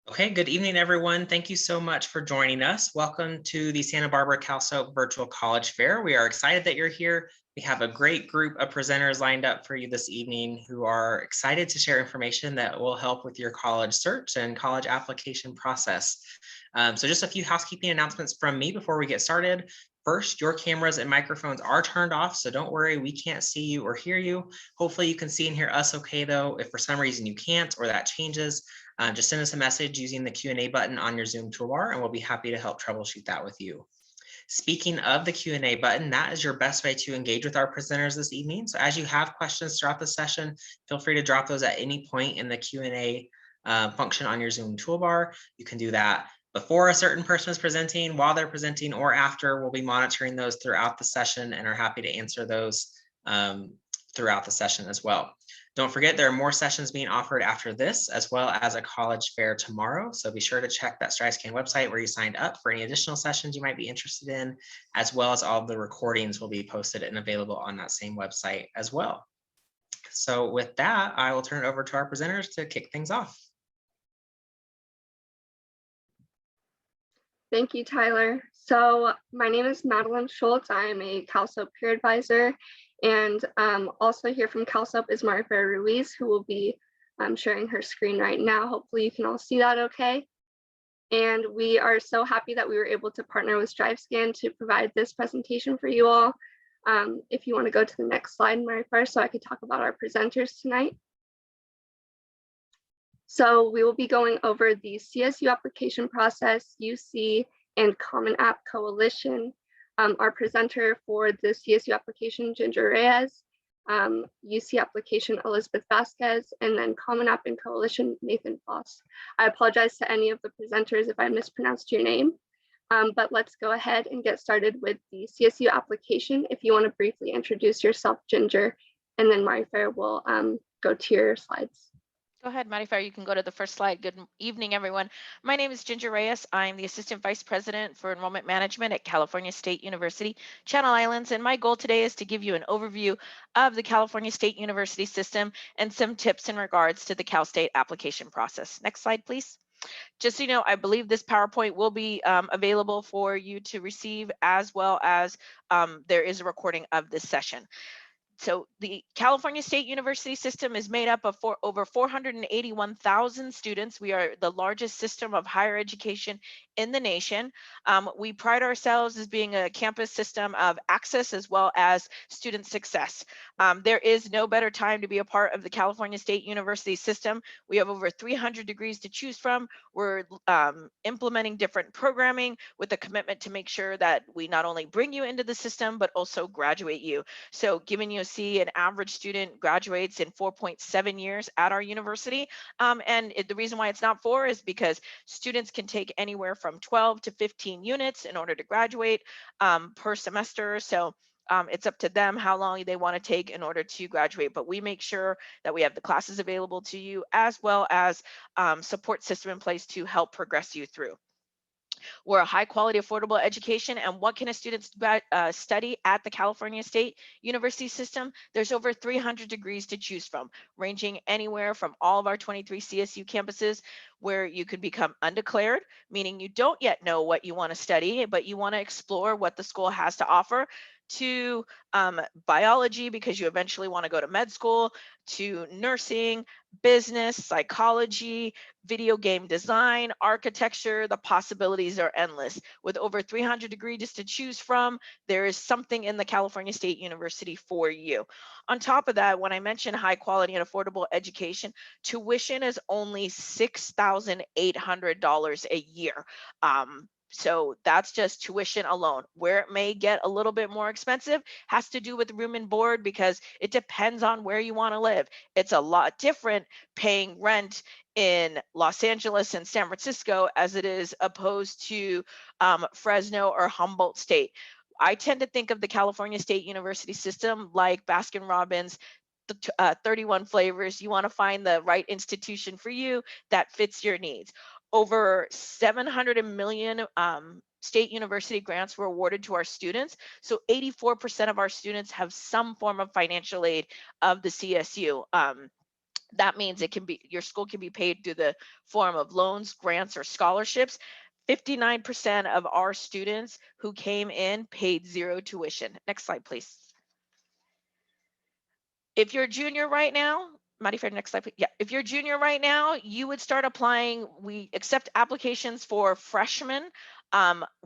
Okay, good evening, everyone. Thank you so much for joining us. Welcome to the Santa Barbara CalSOAP Virtual College Fair. We are excited that you're here. We have a great group of presenters lined up for you this evening who are excited to share information that will help with your college search and college application process. So just a few housekeeping announcements from me before we get started. First, your cameras and microphones are turned off, so don't worry, we can't see you or hear you. Hopefully you can see and hear us okay though. If for some reason you can't or that changes, just send us a message using the Q&A button on your Zoom toolbar, and we'll be happy to help troubleshoot that with you. Speaking of the Q&A button, that is your best way to engage with our presenters this evening. So as you have questions throughout the session, feel free to drop those at any point in the Q&A function on your Zoom toolbar. You can do that before a certain person is presenting, while they're presenting, or after. We'll be monitoring those throughout the session and are happy to answer those throughout the session as well. Don't forget, there are more sessions being offered after this, as well as a college fair tomorrow. So be sure to check that StrideScan website where you signed up for any additional sessions you might be interested in, as well as all of the recordings will be posted and available on that same website as well. So with that, I will turn it over to our presenters to kick things off. Thank you, Tyler. So my name is Madeline Schultz. I'm a CalSOAP peer advisor, and also here from CalSOAP is Marifera Ruiz, who will be sharing her screen right now. Hopefully you can all see that okay. And we are so happy that we were able to partner with StrideScan to provide this presentation for you all. If you want to go to the next slide, Marifera, so I could talk about our presenters tonight. So we will be going over the CSU application process, UC, and Common App Coalition. Our presenter for the CSU application, Ginger Reyes, UC application, Elizabeth Vasquez, and then Common App and Coalition, Nathan Foss. I apologize to any of the presenters if I mispronounced your name, but let's go ahead and get started with the CSU application. If you want to briefly introduce yourself, Ginger, and then Marifera will go to your slides. Go ahead, Marifera, you can go to the first slide. Good evening, everyone. My name is Ginger Reyes. I'm the Assistant Vice President for Enrollment Management at California State University, Channel Islands, and my goal today is to give you an overview of the California State University system and some tips in regards to the Cal State application process. Next slide, please. Just so you know, I believe this PowerPoint will be available for you to receive, as well as there is a recording of this session. So the California State University system is made up of over 481,000 students. We are the largest system of higher education in the nation. We pride ourselves as being a campus system of access as well as student success. There is no better time to be a part of the California State University system. We have over 300 degrees to choose from. We're implementing different programming with a commitment to make sure that we not only bring you into the system, but also graduate you. So giving you an average student graduates in 4.7 years at our university. The reason why it's not 4 is because students can take anywhere from 12 to 15 units in order to graduate per semester. So it's up to them how long they want to take in order to graduate, but we make sure that we have the classes available to you, as well as support system in place to help progress you through. We're a high quality, affordable education. And what can a student study at the California State University system? There's over 300 degrees to choose from, ranging anywhere from all of our 23 CSU campuses, where you could become undeclared, meaning you don't yet know what you want to study, but you want to explore what the school has to offer, to biology, because you eventually want to go to med school, to nursing, business, psychology, video game design, architecture. The possibilities are endless. With over 300 degrees to choose from, there is something in the California State University for you. On top of that, when I mention high quality and affordable education, tuition is only $6,800 a year. So that's just tuition alone. Where it may get a little bit more expensive has to do with room and board, because it depends on where you want to live. It's a lot different paying rent in Los Angeles and San Francisco as it is opposed to Fresno or Humboldt State. I tend to think of the California State University system like Baskin-Robbins, 31 flavors. You want to find the right institution for you that fits your needs. Over 700 million state university grants were awarded to our students. So 84% of our students have some form of financial aid of the CSU. That means it can be, your school can be paid through the form of loans, grants, or scholarships. 59% of our students who came in paid zero tuition. Next slide, please. If you're a junior right now, Marifer, next slide, please. Yeah, if you're a junior right now, you would start applying. We accept applications for freshmen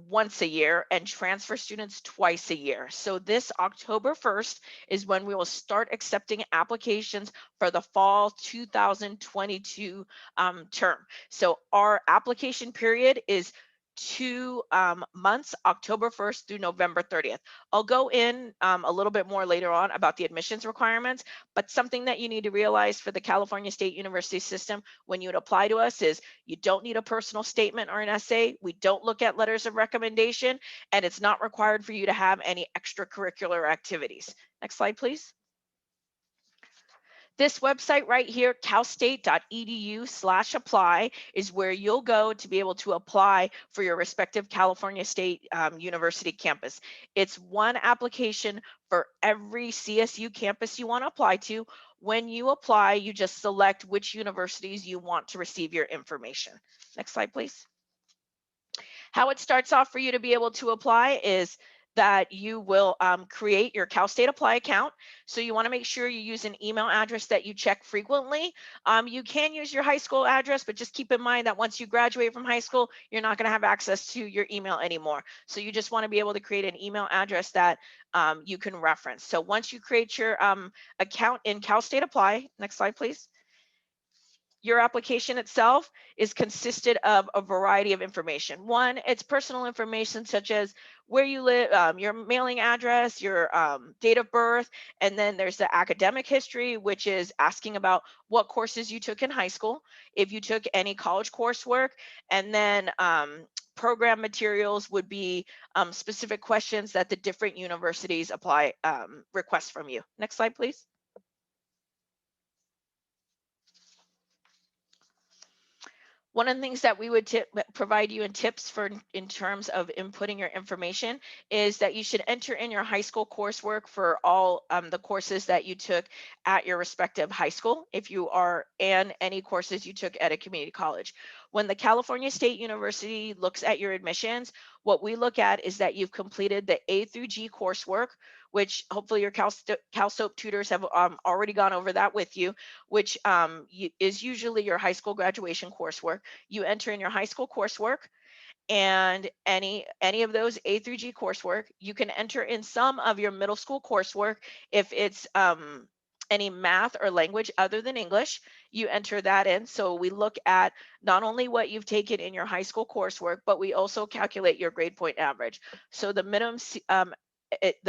once a year and transfer students twice a year. So this October 1st is when we will start accepting applications for the fall 2022 term. So our application period is 2 months, October 1st through November 30th. I'll go in a little bit more later on about the admissions requirements, but something that you need to realize for the California State University system when you would apply to us is you don't need a personal statement or an essay. We don't look at letters of recommendation, and it's not required for you to have any extracurricular activities. Next slide, please. This website right here, calstate.edu/apply, is where you'll go to be able to apply for your respective California State University campus. It's one application for every CSU campus you want to apply to. When you apply, you just select which universities you want to receive your information. Next slide, please. How it starts off for you to be able to apply is that you will create your Cal State Apply account. So you want to make sure you use an email address that you check frequently. You can use your high school address, but just keep in mind that once you graduate from high school, you're not going to have access to your email anymore. So you just want to be able to create an email address that you can reference. So once you create your account in Cal State Apply, next slide, please. Your application itself is consisted of a variety of information. One, it's personal information such as where you live, your mailing address, your date of birth, and then there's the academic history, which is asking about what courses you took in high school, if you took any college coursework, and then program materials would be specific questions that the different universities request from you. Next slide, please. One of the things that we would provide you in tips for in terms of inputting your information is that you should enter in your high school coursework for all the courses that you took at your respective high school, if you are, and any courses you took at a community college. When the California State University looks at your admissions, what we look at is that you've completed the A through G coursework, which hopefully your CalSOAP tutors have already gone over that with you, which is usually your high school graduation coursework. You enter in your high school coursework, and any of those A through G coursework. You can enter in some of your middle school coursework if it's any math or language other than English. You enter that in. So we look at not only what you've taken in your high school coursework, but we also calculate your grade point average. So the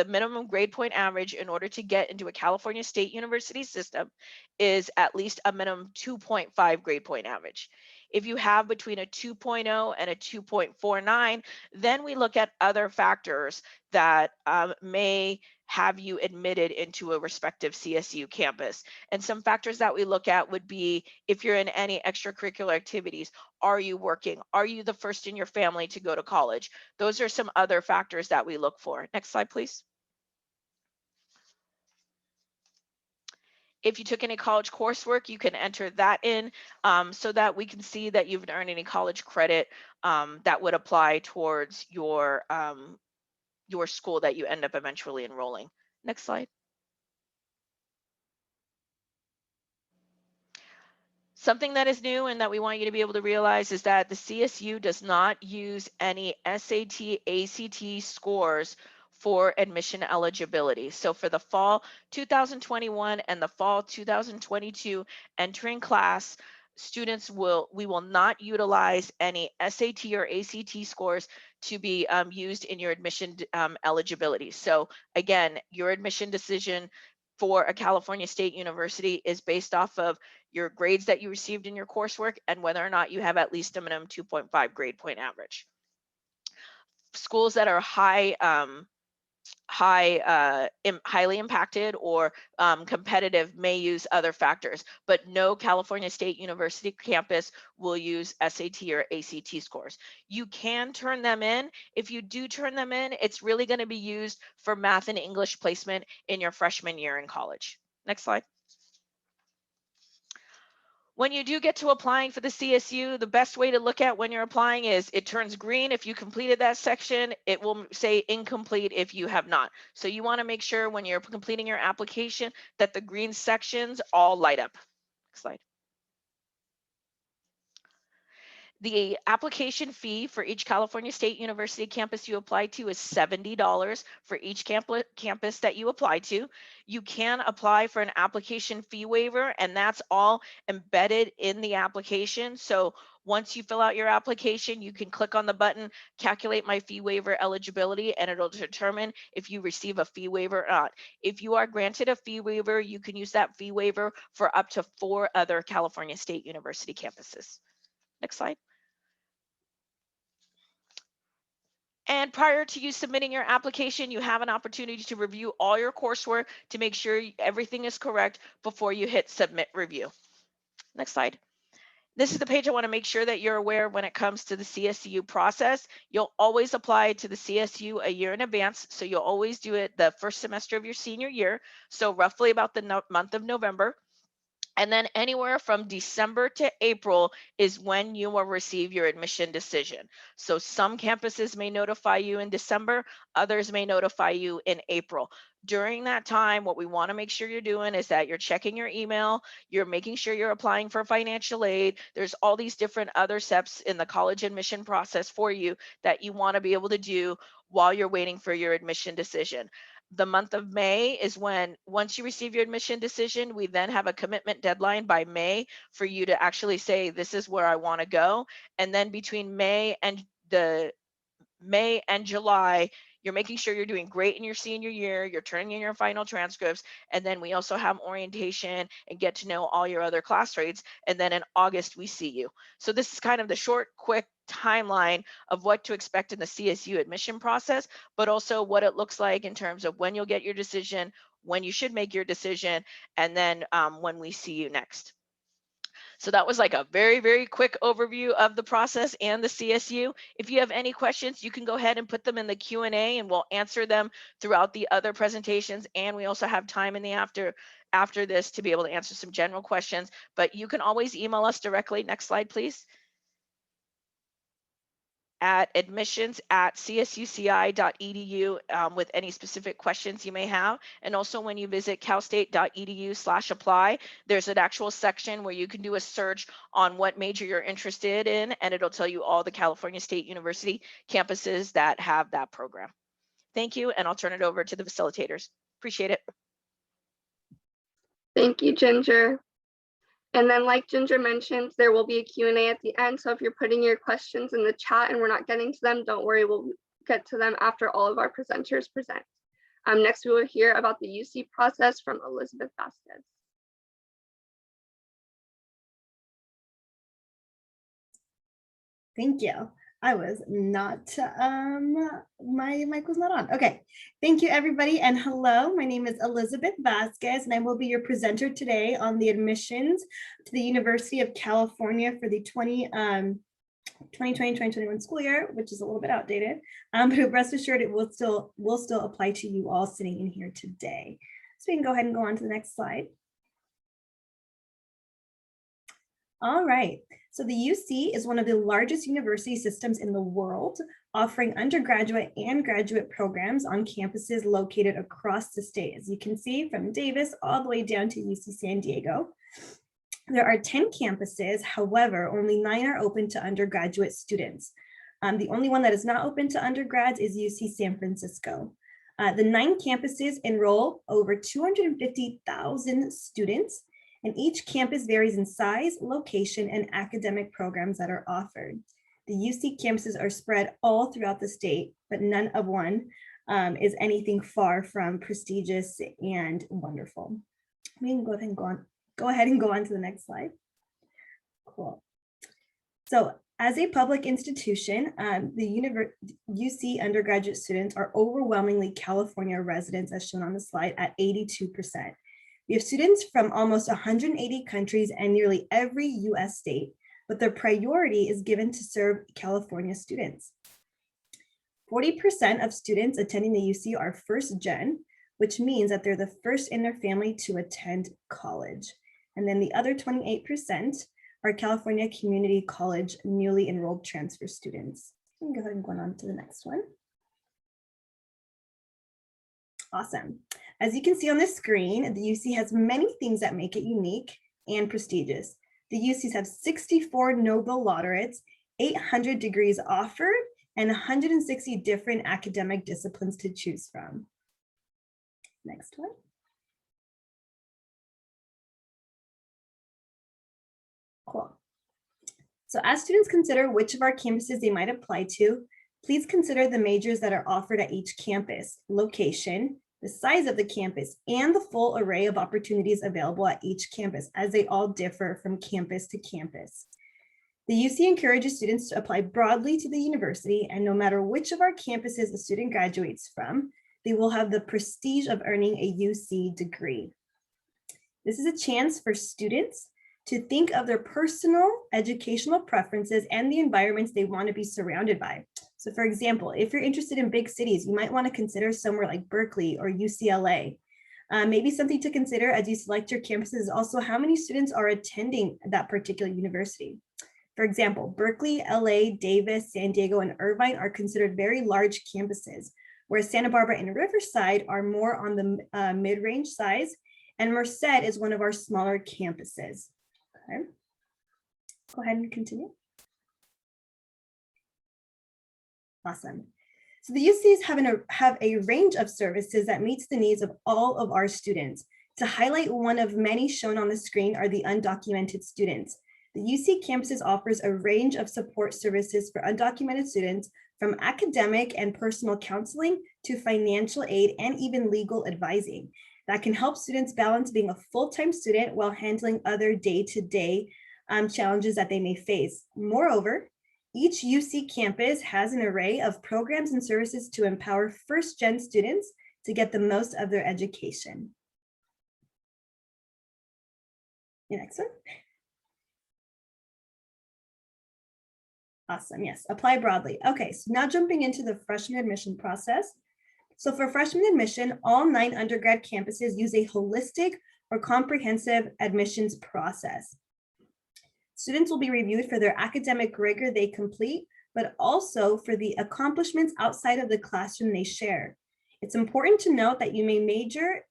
minimum grade point average in order to get into a California State University system is at least a minimum 2.5 grade point average. If you have between a 2.0 and a 2.49, then we look at other factors that may have you admitted into a respective CSU campus. And some factors that we look at would be if you're in any extracurricular activities, are you working? Are you the first in your family to go to college? Those are some other factors that we look for. Next slide, please. If you took any college coursework, you can enter that in so that we can see that you've earned any college credit that would apply towards your school that you end up eventually enrolling. Next slide. Something that is new and that we want you to be able to realize is that the CSU does not use any SAT, ACT scores for admission eligibility. So for the fall 2021 and the fall 2022 entering class, we will not utilize any SAT or ACT scores to be used in your admission eligibility. So again, your admission decision for a California State University is based off of your grades that you received in your coursework and whether or not you have at least a minimum 2.5 grade point average. Schools that are highly impacted or competitive may use other factors, but no California State University campus will use SAT or ACT scores. You can turn them in. If you do turn them in, it's really going to be used for math and English placement in your freshman year in college. Next slide. When you do get to applying for the CSU, the best way to look at when you're applying is it turns green if you completed that section. It will say incomplete if you have not. So you want to make sure when you're completing your application that the green sections all light up. Next slide. The application fee for each California State University campus you apply to is $70 for each campus that you apply to. You can apply for an application fee waiver, and that's all embedded in the application. So once you fill out your application, you can click on the button, calculate my fee waiver eligibility, and it'll determine if you receive a fee waiver or not. If you are granted a fee waiver, you can use that fee waiver for up to 4 other California State University campuses. Next slide. And prior to you submitting your application, you have an opportunity to review all your coursework to make sure everything is correct before you hit submit review. Next slide. This is the page I want to make sure that you're aware when it comes to the CSU process. You'll always apply to the CSU a year in advance. So you'll always do it the first semester of your senior year. So roughly about the month of November. And then anywhere from December to April is when you will receive your admission decision. So some campuses may notify you in December, others may notify you in April. During that time, what we want to make sure you're doing is that you're checking your email, you're making sure you're applying for financial aid. There's all these different other steps in the college admission process for you that you want to be able to do while you're waiting for your admission decision. The month of May is when, once you receive your admission decision, we then have a commitment deadline by May for you to actually say, this is where I want to go. And then between May and July, you're making sure you're doing great in your senior year, you're turning in your final transcripts, and then we also have orientation and get to know all your other class rates. And then in August, we see you. So this is kind of the short, quick timeline of what to expect in the CSU admission process, but also what it looks like in terms of when you'll get your decision, when you should make your decision, and then when we see you next. So that was like a very, very quick overview of the process and the CSU. If you have any questions, you can go ahead and put them in the Q&A and we'll answer them throughout the other presentations. And we also have time in the after this to be able to answer some general questions, but you can always email us directly. Next slide, please. At admissions@csuci.edu with any specific questions you may have. And also when you visit calstate.edu/apply, there's an actual section where you can do a search on what major you're interested in, and it'll tell you all the California State University campuses that have that program. Thank you, and I'll turn it over to the facilitators. Appreciate it. Thank you, Ginger. And then like Ginger mentioned, there will be a Q&A at the end. So if you're putting your questions in the chat and we're not getting to them, don't worry, we'll get to them after all of our presenters present. Next, we will hear about the UC process from Elizabeth Vasquez. Thank you. I was not, my mic was not on. Okay, thank you everybody, and hello, my name is Elizabeth Vasquez, and I will be your presenter today on the admissions to the University of California for the 2020-2021 school year, which is a little bit outdated, but rest assured it will still apply to you all sitting in here today. So we can go ahead and go on to the next slide. All right, so the UC is one of the largest university systems in the world, offering undergraduate and graduate programs on campuses located across the state. As you can see, from Davis all the way down to UC San Diego. There are 10 campuses, however, only 9 are open to undergraduate students. The only one that is not open to undergrads is UC San Francisco. The 9 campuses enroll over 250,000 students, and each campus varies in size, location, and academic programs that are offered. The UC campuses are spread all throughout the state, but none of one is anything far from prestigious and wonderful. We can go ahead and go on to the next slide. Cool. So as a public institution, the UC undergraduate students are overwhelmingly California residents, as shown on the slide, at 82%. We have students from almost 180 countries and nearly every US state, but their priority is given to serve California students. 40% of students attending the UC are first gen, which means that they're the first in their family to attend college. And then the other 28% are California Community College newly enrolled transfer students. You can go ahead and go on to the next one. Awesome. As you can see on the screen, the UC has many things that make it unique and prestigious. The UCs have 64 Nobel laureates, 800 degrees offered, and 160 different academic disciplines to choose from. Next one. Cool. So as students consider which of our campuses they might apply to, please consider the majors that are offered at each campus, location, the size of the campus, and the full array of opportunities available at each campus, as they all differ from campus to campus. The UC encourages students to apply broadly to the university, and no matter which of our campuses a student graduates from, they will have the prestige of earning a UC degree. This is a chance for students to think of their personal educational preferences and the environments they want to be surrounded by. So for example, if you're interested in big cities, you might want to consider somewhere like Berkeley or UCLA. Maybe something to consider as you select your campuses is also how many students are attending that particular university. For example, Berkeley, LA, Davis, San Diego, and Irvine are considered very large campuses, whereas Santa Barbara and Riverside are more on the mid-range size, and Merced is one of our smaller campuses. Okay. Go ahead and continue. Awesome. So the UCs have a range of services that meets the needs of all of our students. To highlight one of many shown on the screen are the undocumented students. The UC campuses offers a range of support services for undocumented students, from academic and personal counseling to financial aid and even legal advising, that can help students balance being a full-time student while handling other day-to-day challenges that they may face. Moreover, each UC campus has an array of programs and services to empower first-gen students to get the most of their education. The next one. Awesome, yes, apply broadly. Okay, so now jumping into the freshman admission process. So for freshman admission, all 9 undergrad campuses use a holistic or comprehensive admissions process. Students will be reviewed for their academic rigor they complete, but also for the accomplishments outside of the classroom they share. It's important to note that your major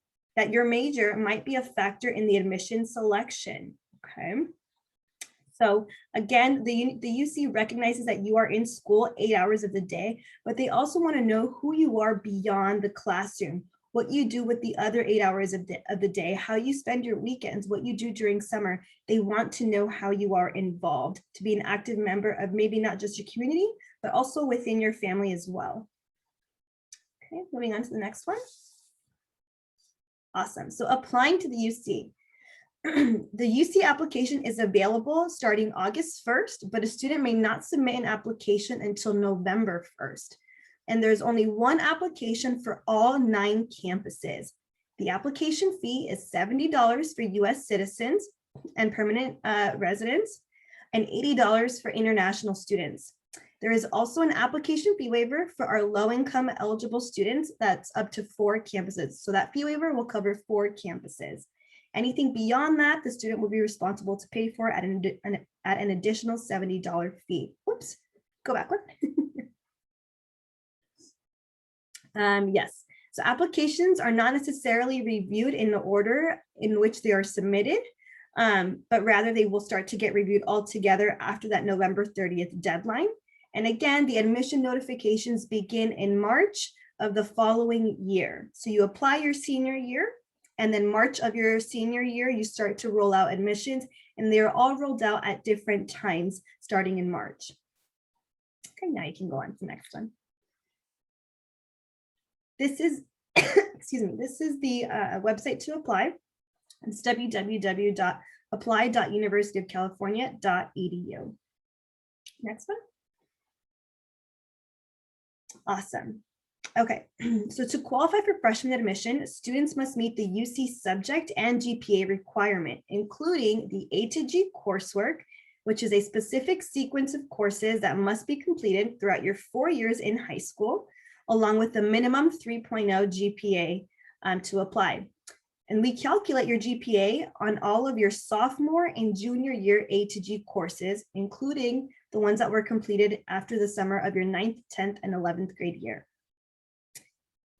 might be a factor in the admission selection, okay? So again, the UC recognizes that you are in school 8 hours of the day, but they also want to know who you are beyond the classroom, what you do with the other 8 hours of the day, how you spend your weekends, what you do during summer. They want to know how you are involved, to be an active member of maybe not just your community, but also within your family as well. Okay, moving on to the next one. Awesome. So applying to the UC. The UC application is available starting August 1st, but a student may not submit an application until November 1st. And there's only one application for all 9 campuses. The application fee is $70 for US citizens and permanent residents, and $80 for international students. There is also an application fee waiver for our low-income eligible students that's up to 4 campuses. So that fee waiver will cover 4 campuses. Anything beyond that, the student will be responsible to pay for at an additional $70 fee. Whoops, go backward. Yes, so applications are not necessarily reviewed in the order in which they are submitted, but rather they will start to get reviewed all together after that November 30th deadline. And again, the admission notifications begin in March of the following year. So you apply your senior year, and then March of your senior year, you start to roll out admissions, and they're all rolled out at different times starting in March. Okay, now you can go on to the next one. This is, excuse me, this is the website to apply. It's www.apply.universityofcalifornia.edu. Next one. Awesome. Okay, so to qualify for freshman admission, students must meet the UC subject and GPA requirement, including the A to G coursework, which is a specific sequence of courses that must be completed throughout your 4 years in high school, along with the minimum 3.0 GPA to apply. And we calculate your GPA on all of your sophomore and junior year A to G courses, including the ones that were completed after the summer of your 9th, 10th, and 11th grade year.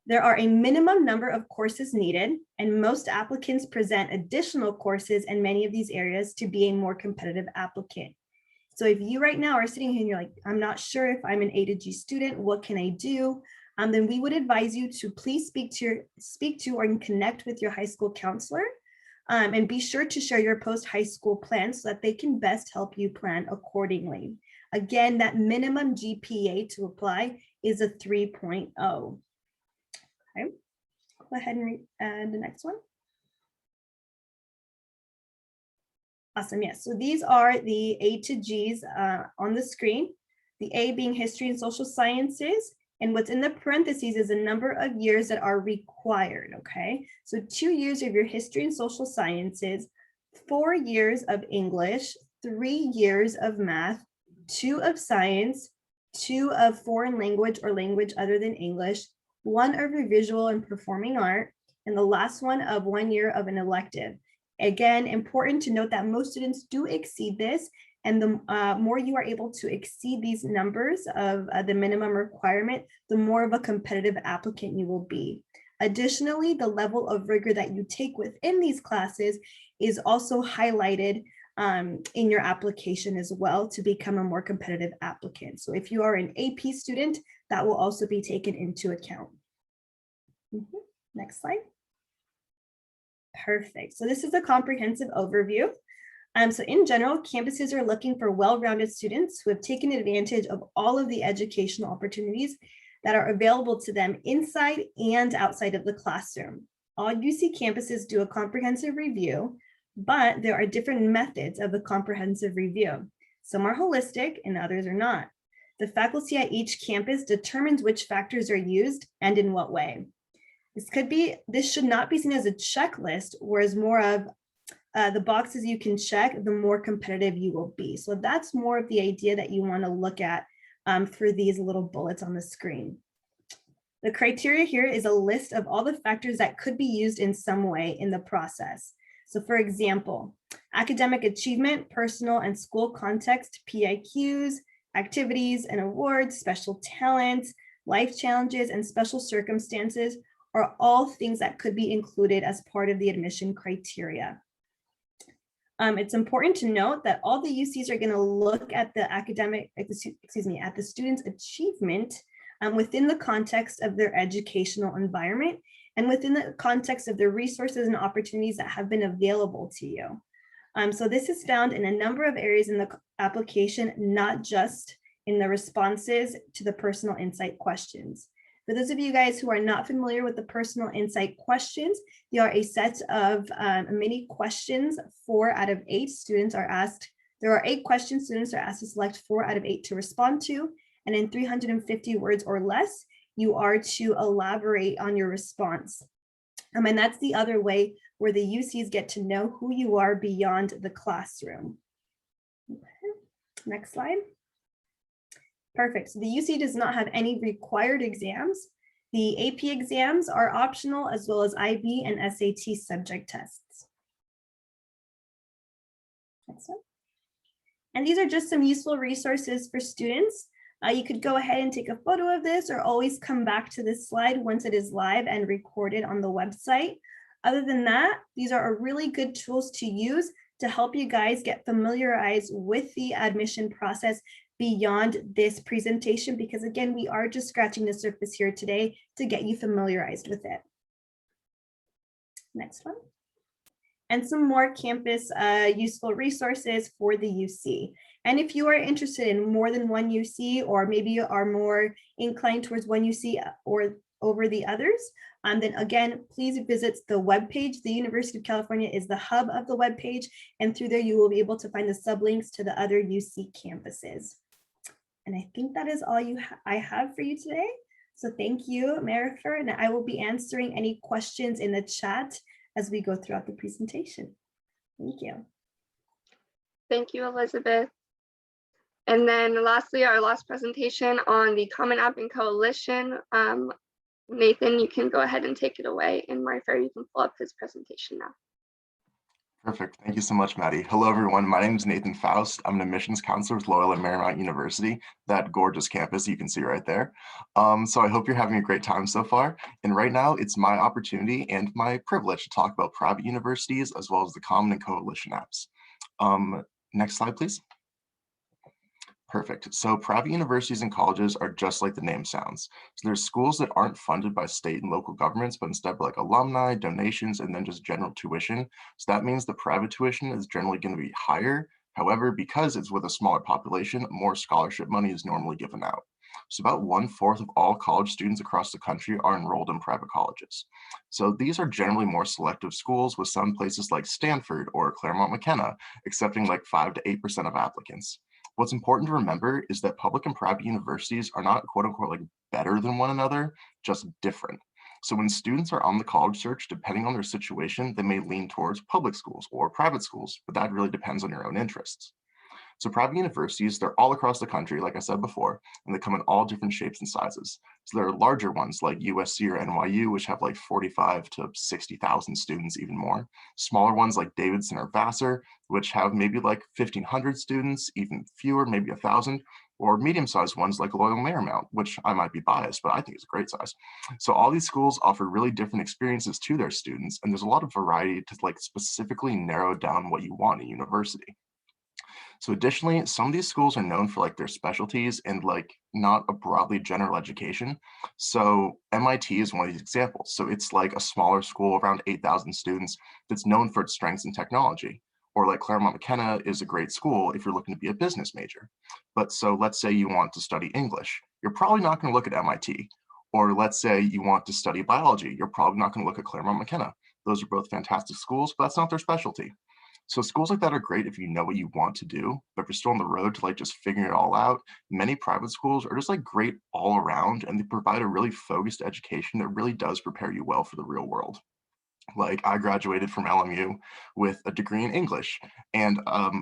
There are a minimum number of courses needed, and most applicants present additional courses in many of these areas to be a more competitive applicant. So if you right now are sitting here and you're like, I'm not sure if I'm an A to G student, what can I do? Then we would advise you to please speak to or connect with your high school counselor, and be sure to share your post-high school plan so that they can best help you plan accordingly. Again, that minimum GPA to apply is a 3.0. Okay, go ahead and read the next one. Awesome, yes. So these are the A to Gs on the screen, the A being history and social sciences, and what's in the parentheses is a number of years that are required, okay? So 2 years of your history and social sciences, 4 years of English, 3 years of math, 2 of science, 2 of foreign language or language other than English, 1 of your visual and performing art, and the last one of 1 year of an elective. Again, important to note that most students do exceed this, and the more you are able to exceed these numbers of the minimum requirement, the more of a competitive applicant you will be. Additionally, the level of rigor that you take within these classes is also highlighted in your application as well to become a more competitive applicant. So if you are an AP student, that will also be taken into account. Next slide. Perfect. So this is a comprehensive overview. So in general, campuses are looking for well-rounded students who have taken advantage of all of the educational opportunities that are available to them inside and outside of the classroom. All UC campuses do a comprehensive review, but there are different methods of the comprehensive review. Some are holistic and others are not. The faculty at each campus determines which factors are used and in what way. This should not be seen as a checklist, whereas more of the boxes you can check, the more competitive you will be. So that's more of the idea that you want to look at for these little bullets on the screen. The criteria here is a list of all the factors that could be used in some way in the process. So for example, academic achievement, personal and school context, PIQs, activities and awards, special talents, life challenges, and special circumstances are all things that could be included as part of the admission criteria. It's important to note that all the UCs are going to look at the at the student's achievement within the context of their educational environment and within the context of the resources and opportunities that have been available to you. So this is found in a number of areas in the application, not just in the responses to the personal insight questions. For those of you guys who are not familiar with the personal insight questions, they are a set of mini questions. 4 out of 8 students are asked. There are 8 questions students are asked to select 4 out of 8 to respond to. And in 350 words or less, you are to elaborate on your response. And that's the other way where the UCs get to know who you are beyond the classroom. Okay. Next slide. Perfect. So the UC does not have any required exams. The AP exams are optional, as well as IB and SAT subject tests. Next one. And these are just some useful resources for students. You could go ahead and take a photo of this or always come back to this slide once it is live and recorded on the website. Other than that, these are really good tools to use to help you guys get familiarized with the admission process beyond this presentation, because again, we are just scratching the surface here today to get you familiarized with it. Next one. And some more campus useful resources for the UC. And if you are interested in more than one UC, or maybe you are more inclined towards one UC or over the others, then again, please visit the webpage. The University of California is the hub of the webpage, and through there you will be able to find the sublinks to the other UC campuses. And I think that is all I have for you today. So thank you, Marifer, and I will be answering any questions in the chat as we go throughout the presentation. Thank you. Thank you, Elizabeth. And then lastly, our last presentation on the Common App and Coalition. Nathan, you can go ahead and take it away, and Marifer, you can pull up his presentation now. Perfect. Thank you so much, Maddie. Hello, everyone. My name is Nathan Faust. I'm an admissions counselor with Loyola Marymount University, that gorgeous campus you can see right there. So I hope you're having a great time so far. And right now, it's my opportunity and my privilege to talk about private universities as well as the Common and Coalition apps. Next slide, please. Perfect. So private universities and colleges are just like the name sounds. So there's schools that aren't funded by state and local governments, but instead like alumni, donations, and then just general tuition. So that means the private tuition is generally going to be higher. However, because it's with a smaller population, more scholarship money is normally given out. So about 1/4 of all college students across the country are enrolled in private colleges. So these are generally more selective schools, with some places like Stanford or Claremont McKenna accepting like 5 to 8% of applicants. What's important to remember is that public and private universities are not quote unquote like better than one another, just different. So when students are on the college search, depending on their situation, they may lean towards public schools or private schools, but that really depends on your own interests. So private universities, they're all across the country, like I said before, and they come in all different shapes and sizes. So there are larger ones like USC or NYU, which have like 45 to 60,000 students, even more. Smaller ones like Davidson or Vassar, which have maybe like 1,500 students, even fewer, maybe 1,000, or medium-sized ones like Loyola Marymount, which I might be biased, but I think is a great size. So all these schools offer really different experiences to their students, and there's a lot of variety to like specifically narrow down what you want in a university. So additionally, some of these schools are known for like their specialties and like not a broadly general education. So MIT is one of these examples. So it's like a smaller school, around 8,000 students, that's known for its strengths in technology. Or like Claremont McKenna is a great school if you're looking to be a business major. But so let's say you want to study English. You're probably not going to look at MIT. Or let's say you want to study biology. You're probably not going to look at Claremont McKenna. Those are both fantastic schools, but that's not their specialty. So schools like that are great if you know what you want to do, but if you're still on the road to like just figuring it all out, many private schools are just like great all around, and they provide a really focused education that really does prepare you well for the real world. Like I graduated from LMU with a degree in English, and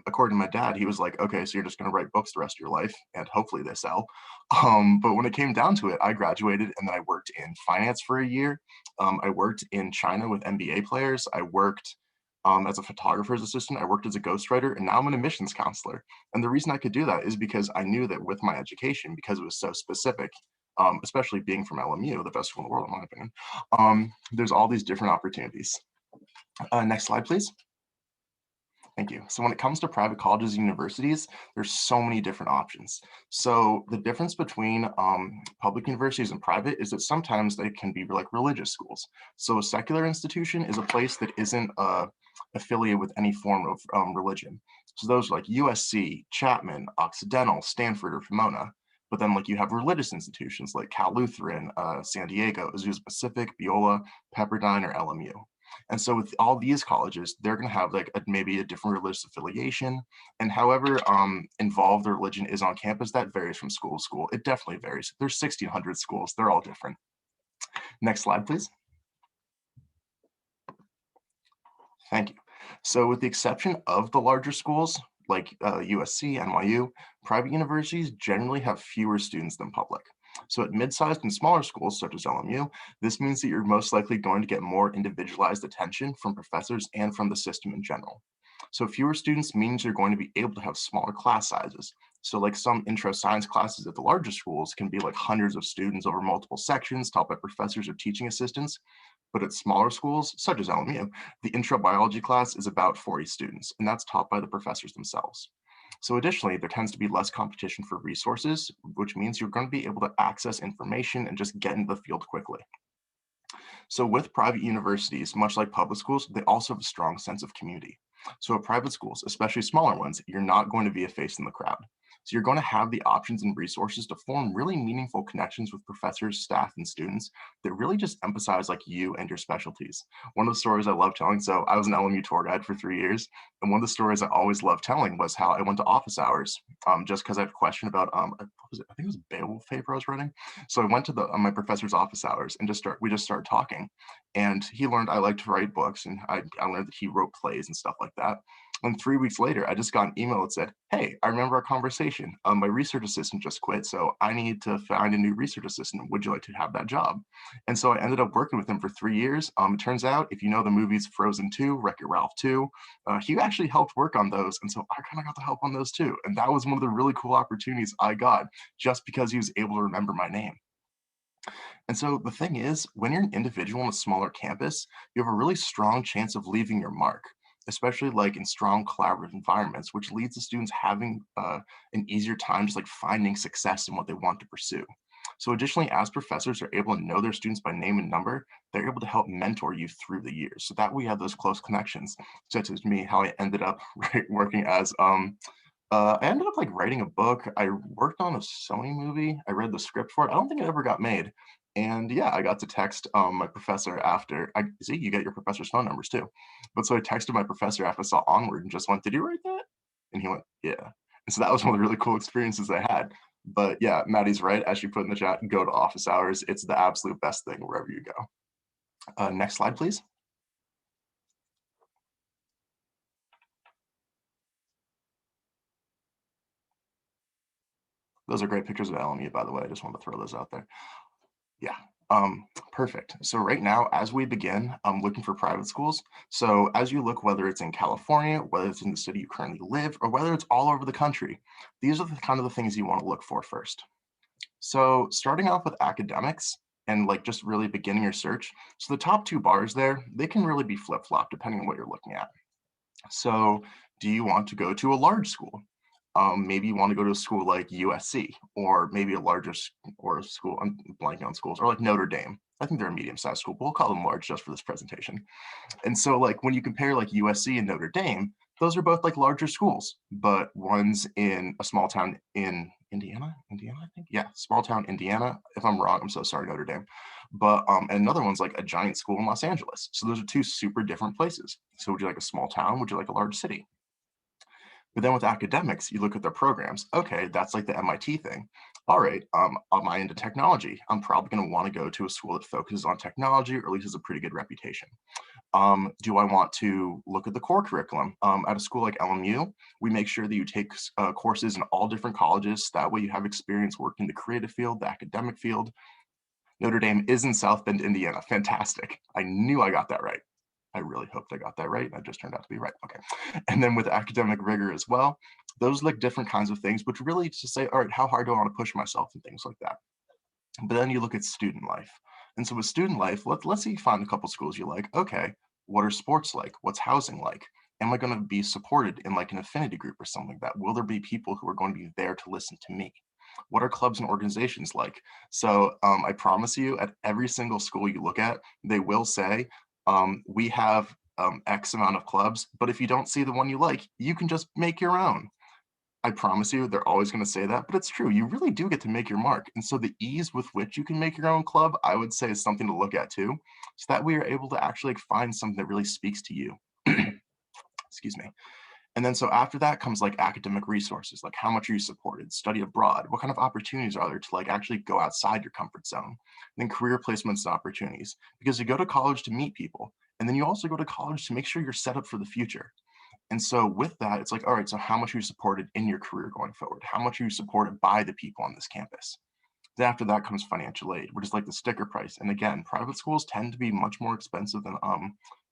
according to my dad, he was like, okay, so you're just going to write books the rest of your life, and hopefully they sell. But when it came down to it, I graduated and then I worked in finance for a year. I worked in China with NBA players. I worked as a photographer's assistant. I worked as a ghostwriter, and now I'm an admissions counselor. And the reason I could do that is because I knew that with my education, because it was so specific, especially being from LMU, the best school in the world, in my opinion, there's all these different opportunities. Next slide, please. Thank you. So when it comes to private colleges and universities, there's so many different options. So the difference between public universities and private is that sometimes they can be like religious schools. So a secular institution is a place that isn't affiliated with any form of religion. So those are like USC, Chapman, Occidental, Stanford, or Pomona. But then like you have religious institutions like Cal Lutheran, San Diego, Azusa Pacific, Biola, Pepperdine, or LMU. And so with all these colleges, they're going to have like maybe a different religious affiliation, and however involved the religion is on campus, that varies from school to school. It definitely varies. There's 1,600 schools. They're all different. Next slide, please. Thank you. So with the exception of the larger schools like USC, NYU, private universities generally have fewer students than public. So at mid-sized and smaller schools such as LMU, this means that you're most likely going to get more individualized attention from professors and from the system in general. So fewer students means you're going to be able to have smaller class sizes. So like some intro science classes at the larger schools can be like hundreds of students over multiple sections taught by professors or teaching assistants. But at smaller schools, such as LMU, the intro biology class is about 40 students, and that's taught by the professors themselves. So additionally, there tends to be less competition for resources, which means you're going to be able to access information and just get into the field quickly. So with private universities, much like public schools, they also have a strong sense of community. So at private schools, especially smaller ones, you're not going to be a face in the crowd. So you're going to have the options and resources to form really meaningful connections with professors, staff, and students that really just emphasize like you and your specialties. One of the stories I love telling, so I was an LMU tour guide for 3 years, and one of the stories I always loved telling was how I went to office hours just because I had a question about, I think it was a Beowulf paper I was writing. So I went to my professor's office hours and we just started talking. And he learned I like to write books, and I learned that he wrote plays and stuff like that. And 3 weeks later, I just got an email that said, hey, I remember our conversation. My research assistant just quit, so I need to find a new research assistant. Would you like to have that job? And so I ended up working with him for 3 years. It turns out, if you know the movies Frozen 2, Wreck-It Ralph 2, he actually helped work on those. And so I kind of got to help on those too. And that was one of the really cool opportunities I got just because he was able to remember my name. And so the thing is, when you're an individual on a smaller campus, you have a really strong chance of leaving your mark, especially like in strong collaborative environments, which leads to students having an easier time just like finding success in what they want to pursue. So additionally, as professors are able to know their students by name and number, they're able to help mentor you through the years. So that we have those close connections, such as me, how I ended up working as I ended up like writing a book. I worked on a Sony movie. I read the script for it. I don't think it ever got made. And yeah, I got to text my professor after. I see you get your professor's phone numbers too. But so I texted my professor after I saw Onward and just went, "Did you write that?" And he went, "Yeah." And so that was one of the really cool experiences I had. But yeah, Maddie's right. As she put in the chat, go to office hours. It's the absolute best thing wherever you go. Next slide, please. Those are great pictures of LMU, by the way. I just wanted to throw those out there. Yeah, perfect. So right now, as we begin, I'm looking for private schools. So as you look, whether it's in California, whether it's in the city you currently live, or whether it's all over the country, these are the kind of the things you want to look for first. So starting off with academics and like just really beginning your search. So the top 2 bars there, they can really be flip-flopped depending on what you're looking at. So do you want to go to a large school? Maybe you want to go to a school like USC, or maybe a larger or a school, I'm blanking on schools, or like Notre Dame. I think they're a medium-sized school, but we'll call them large just for this presentation. And so like when you compare like USC and Notre Dame, those are both like larger schools, but one's in a small town in Indiana, I think. Yeah, small town Indiana. If I'm wrong, I'm so sorry, Notre Dame. But and another one's like a giant school in Los Angeles. So those are 2 super different places. So would you like a small town? Would you like a large city? But then with academics, you look at their programs. Okay, that's like the MIT thing. All right, am I into technology? I'm probably going to want to go to a school that focuses on technology, or at least has a pretty good reputation. Do I want to look at the core curriculum? At a school like LMU, we make sure that you take courses in all different colleges. That way you have experience working the creative field, the academic field. Notre Dame is in South Bend, Indiana. Fantastic. I knew I got that right. I really hoped I got that right. That just turned out to be right. Okay. And then with academic rigor as well, those like different kinds of things, which really to say, all right, how hard do I want to push myself and things like that. But then you look at student life. And so with student life, let's say you find a couple schools you like. Okay, what are sports like? What's housing like? Am I going to be supported in like an affinity group or something like that? Will there be people who are going to be there to listen to me? What are clubs and organizations like? So I promise you, at every single school you look at, they will say, we have X amount of clubs, but if you don't see the one you like, you can just make your own. I promise you, they're always going to say that, but it's true. You really do get to make your mark. And so the ease with which you can make your own club, I would say, is something to look at too, so that we are able to actually find something that really speaks to you. Excuse me. And then so after that comes like academic resources, like how much are you supported, study abroad, what kind of opportunities are there to like actually go outside your comfort zone, and then career placements and opportunities, because you go to college to meet people, and then you also go to college to make sure you're set up for the future. And so with that, it's like, all right, so how much are you supported in your career going forward? How much are you supported by the people on this campus? Then after that comes financial aid, which is like the sticker price. And again, private schools tend to be much more expensive than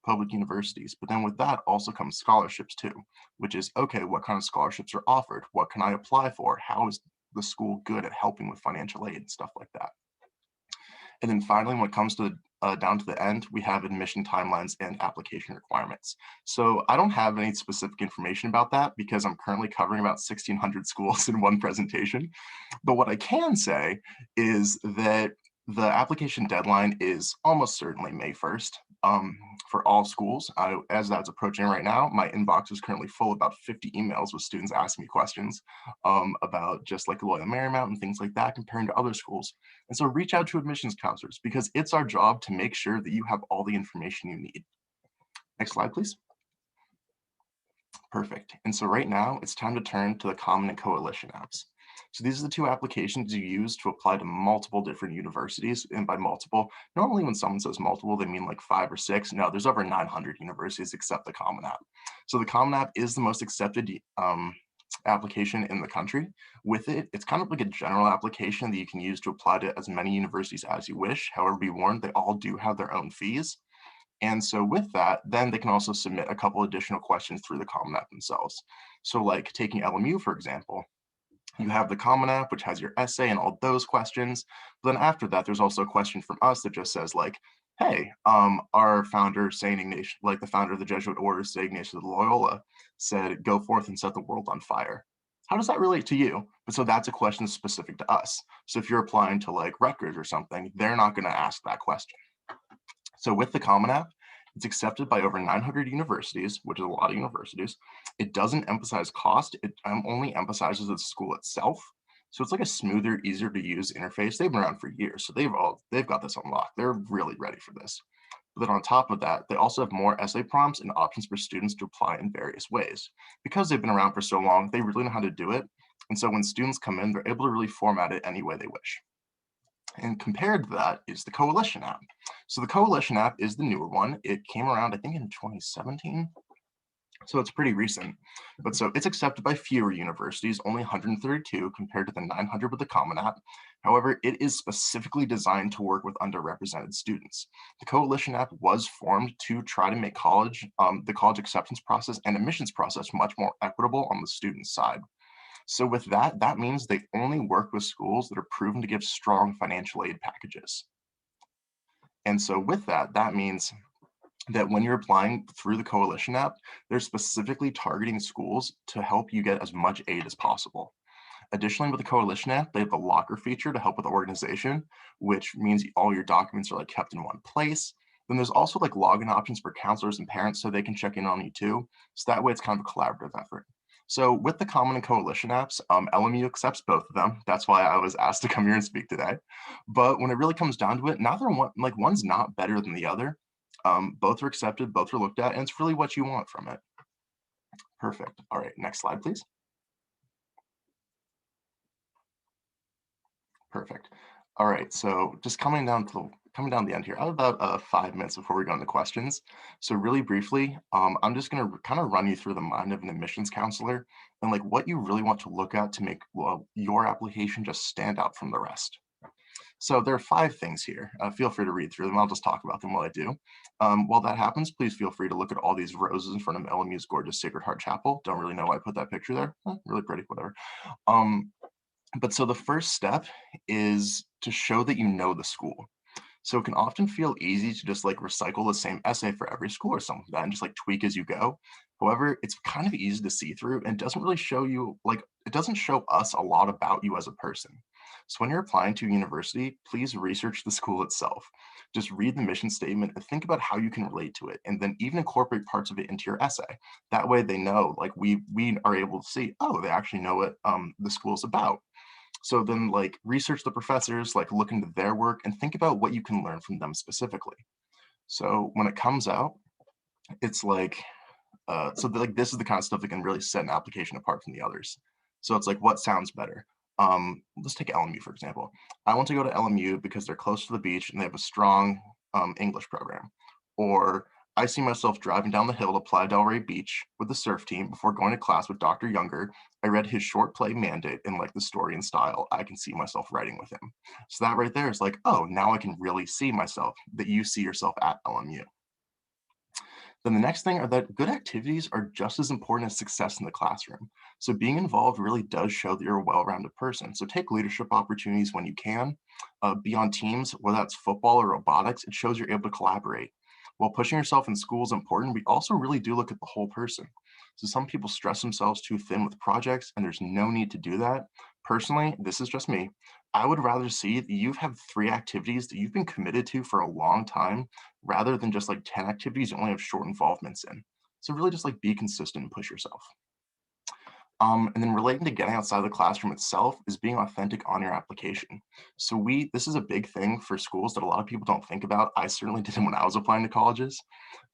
public universities. But then with that also comes scholarships too, which is, okay, what kind of scholarships are offered? What can I apply for? How is the school good at helping with financial aid and stuff like that? And then finally, when it comes to down to the end, we have admission timelines and application requirements. So I don't have any specific information about that because I'm currently covering about 1,600 schools in one presentation. But what I can say is that the application deadline is almost certainly May 1st for all schools. As that's approaching right now, my inbox is currently full, about 50 emails with students asking me questions about just like Loyola Marymount and things like that comparing to other schools. And so reach out to admissions counselors because it's our job to make sure that you have all the information you need. Next slide, please. Perfect. And so right now it's time to turn to the Common and Coalition apps. So these are the two applications you use to apply to multiple different universities. And by multiple, normally when someone says multiple, they mean like 5 or 6. No, there's over 900 universities except the Common App. So the Common App is the most accepted application in the country. With it, it's kind of like a general application that you can use to apply to as many universities as you wish. However, be warned, they all do have their own fees. And so with that, then they can also submit a couple additional questions through the Common App themselves. So like taking LMU, for example, you have the Common App, which has your essay and all those questions. But then after that, there's also a question from us that just says like, hey, our founder, Saint Ignatius, like the founder of the Jesuit order, Saint Ignatius of Loyola, said, go forth and set the world on fire. How does that relate to you? But so that's a question specific to us. So if you're applying to like Rutgers or something, they're not going to ask that question. So with the Common App, it's accepted by over 900 universities, which is a lot of universities. It doesn't emphasize cost. It only emphasizes the school itself. So it's like a smoother, easier to use interface. They've been around for years, so they've got this unlocked. They're really ready for this. But then on top of that, they also have more essay prompts and options for students to apply in various ways. Because they've been around for so long, they really know how to do it. And so when students come in, they're able to really format it any way they wish. And compared to that is the Coalition app. So the Coalition app is the newer one. It came around, I think, in 2017. So it's pretty recent. But so it's accepted by fewer universities, only 132 compared to the 900 with the Common App. However, it is specifically designed to work with underrepresented students. The Coalition app was formed to try to make the college acceptance process and admissions process much more equitable on the student side. So with that, that means they only work with schools that are proven to give strong financial aid packages. And so with that, that means that when you're applying through the Coalition app, they're specifically targeting schools to help you get as much aid as possible. Additionally, with the Coalition app, they have a locker feature to help with organization, which means all your documents are like kept in one place. Then there's also like login options for counselors and parents so they can check in on you too. So that way it's kind of a collaborative effort. So with the Common and Coalition apps, LMU accepts both of them. That's why I was asked to come here and speak today. But when it really comes down to it, neither one, like one's not better than the other. Both are accepted, both are looked at, and it's really what you want from it. Perfect. All right, next slide, please. Perfect. All right, so just coming down the end here, I have about 5 minutes before we go into questions. So really briefly, I'm just going to kind of run you through the mind of an admissions counselor and like what you really want to look at to make your application just stand out from the rest. So there are 5 things here. Feel free to read through them. I'll just talk about them while I do. While that happens, please feel free to look at all these roses in front of LMU's gorgeous Sacred Heart Chapel. Don't really know why I put that picture there. Really pretty, whatever. But so the first step is to show that you know the school. So it can often feel easy to just like recycle the same essay for every school or something like that and just like tweak as you go. However, it's kind of easy to see through and doesn't really show you, like, it doesn't show us a lot about you as a person. So when you're applying to a university, please research the school itself. Just read the mission statement and think about how you can relate to it, and then even incorporate parts of it into your essay. That way they know, like we are able to see, oh, they actually know what the school's about. So then like research the professors, like look into their work and think about what you can learn from them specifically. So when it comes out, it's like, like this is the kind of stuff that can really set an application apart from the others. So it's like, what sounds better? Let's take LMU, for example. I want to go to LMU because they're close to the beach and they have a strong English program. Or I see myself driving down the hill to Playa del Rey Beach with the surf team before going to class with Dr. Younger. I read his short play Mandate and like the story and style. I can see myself writing with him. So that right there is like, oh, now I can really see myself, that you see yourself at LMU. Then the next thing are that good activities are just as important as success in the classroom. So being involved really does show that you're a well-rounded person. So take leadership opportunities when you can. Be on teams, whether that's football or robotics, it shows you're able to collaborate. While pushing yourself in school is important, we also really do look at the whole person. So some people stress themselves too thin with projects, and there's no need to do that. Personally, this is just me. I would rather see that you have 3 activities that you've been committed to for a long time, rather than just like 10 activities you only have short involvements in. So really just like be consistent and push yourself. And then relating to getting outside the classroom itself is being authentic on your application. So this is a big thing for schools that a lot of people don't think about. I certainly didn't when I was applying to colleges,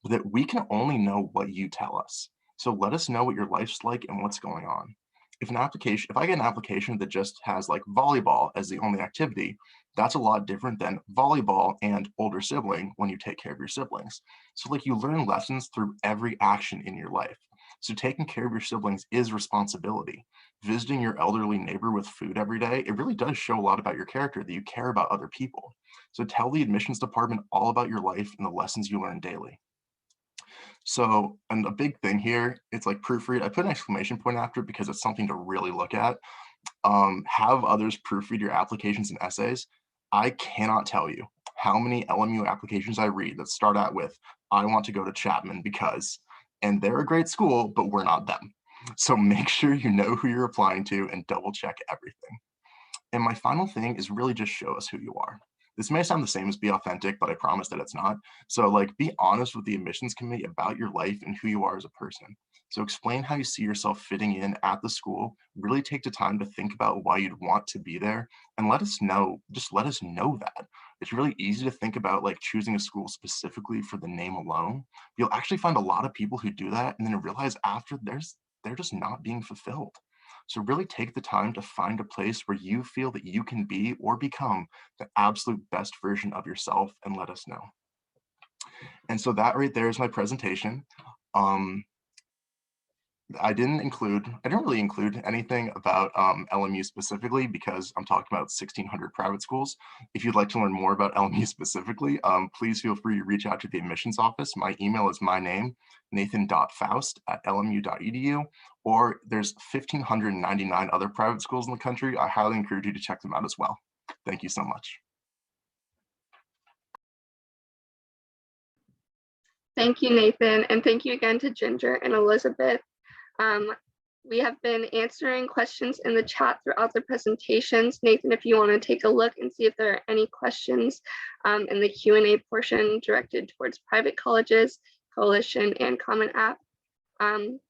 but that we can only know what you tell us. So let us know what your life's like and what's going on. If I get an application that just has like volleyball as the only activity, that's a lot different than volleyball and older sibling when you take care of your siblings. So like you learn lessons through every action in your life. So taking care of your siblings is responsibility. Visiting your elderly neighbor with food every day, it really does show a lot about your character, that you care about other people. So tell the admissions department all about your life and the lessons you learn daily. So, and a big thing here, it's like proofread. I put an exclamation point after it because it's something to really look at. Have others proofread your applications and essays. I cannot tell you how many LMU applications I read that start out with, I want to go to Chapman because, and they're a great school, but we're not them. So make sure you know who you're applying to and double check everything. And my final thing is really just show us who you are. This may sound the same as be authentic, but I promise that it's not. So like be honest with the admissions committee about your life and who you are as a person. So explain how you see yourself fitting in at the school. Really take the time to think about why you'd want to be there and let us know, just let us know that. It's really easy to think about like choosing a school specifically for the name alone. You'll actually find a lot of people who do that and then realize after they're just not being fulfilled. So really take the time to find a place where you feel that you can be or become the absolute best version of yourself and let us know. And so that right there is my presentation. I didn't really include anything about LMU specifically because I'm talking about 1,600 private schools. If you'd like to learn more about LMU specifically, please feel free to reach out to the admissions office. My email is my name, nathan.faust@lmu.edu, or there's 1,599 other private schools in the country. I highly encourage you to check them out as well. Thank you so much. Thank you, Nathan, and thank you again to Ginger and Elizabeth. We have been answering questions in the chat throughout the presentations. Nathan, if you want to take a look and see if there are any questions in the Q&A portion directed towards private colleges, Coalition, and Common App.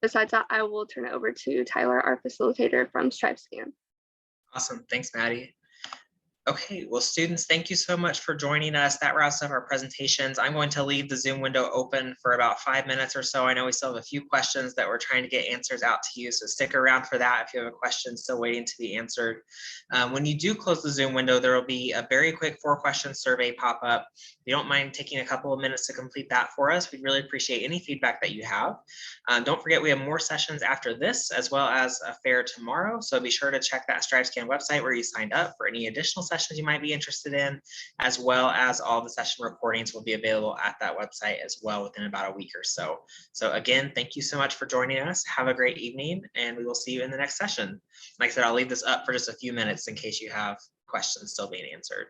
Besides that, I will turn it over to Tyler, our facilitator from StriveScan. Awesome. Thanks, Maddie. Okay, well, students, thank you so much for joining us. That wraps up our presentations. I'm going to leave the Zoom window open for about 5 minutes or so. I know we still have a few questions that we're trying to get answers out to you, so stick around for that if you have a question still waiting to be answered. When you do close the Zoom window, there will be a very quick 4-question survey pop up. If you don't mind taking a couple of minutes to complete that for us, we'd really appreciate any feedback that you have. Don't forget, we have more sessions after this, as well as a fair tomorrow, so be sure to check that StriveScan website where you signed up for any additional sessions you might be interested in, as well as all the session recordings will be available at that website as well within about a week or so. So again, thank you so much for joining us. Have a great evening, and we will see you in the next session. Like I said, I'll leave this up for just a few minutes in case you have questions still being answered.